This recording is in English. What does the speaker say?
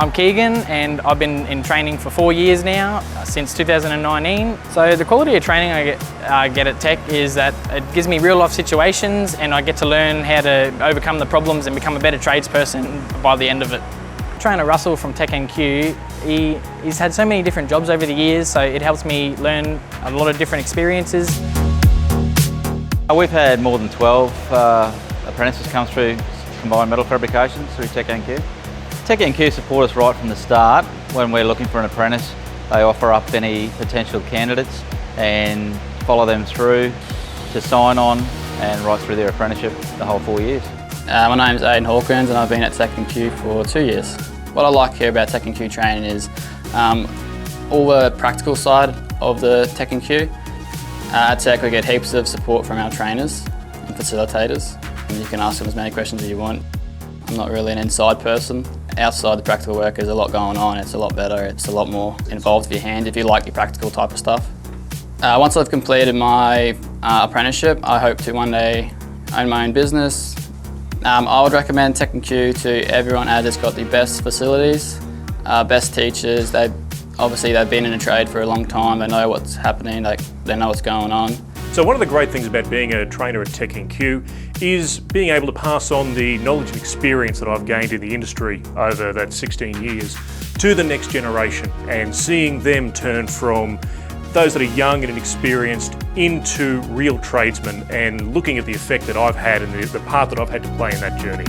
I'm Keegan and I've been in training for 4 years now, since 2019. So the quality of training I get at TEC is that it gives me real life situations and I get to learn how to overcome the problems and become a better tradesperson by the end of it. Trainer Russell from TEC-NQ, he's had so many different jobs over the years, so it helps me learn a lot of different experiences. We've had more than 12 apprentices come through combined metal fabrications through TEC-NQ. TEC-NQ support us right from the start. When we're looking for an apprentice, they offer up any potential candidates and follow them through to sign on and right through their apprenticeship the whole 4 years. My name's Aidan Hawkins and I've been at TEC-NQ for 2 years. What I like here about TEC-NQ training is all the practical side of the TEC-NQ. At TEC we get heaps of support from our trainers and facilitators, and you can ask them as many questions as you want. I'm not really an inside person. Outside the practical work there's a lot going on, it's a lot better, it's a lot more involved with your hand if you like your practical type of stuff. Once I've completed my apprenticeship, I hope to one day own my own business. I would recommend TEC-NQ to everyone as it's got the best facilities, best teachers. Obviously they've been in the trade for a long time, they know what's happening, they know what's going on. So one of the great things about being a trainer at TEC-NQ is being able to pass on the knowledge and experience that I've gained in the industry over that 16 years to the next generation, and seeing them turn from those that are young and inexperienced into real tradesmen, and looking at the effect that I've had and the part that I've had to play in that journey.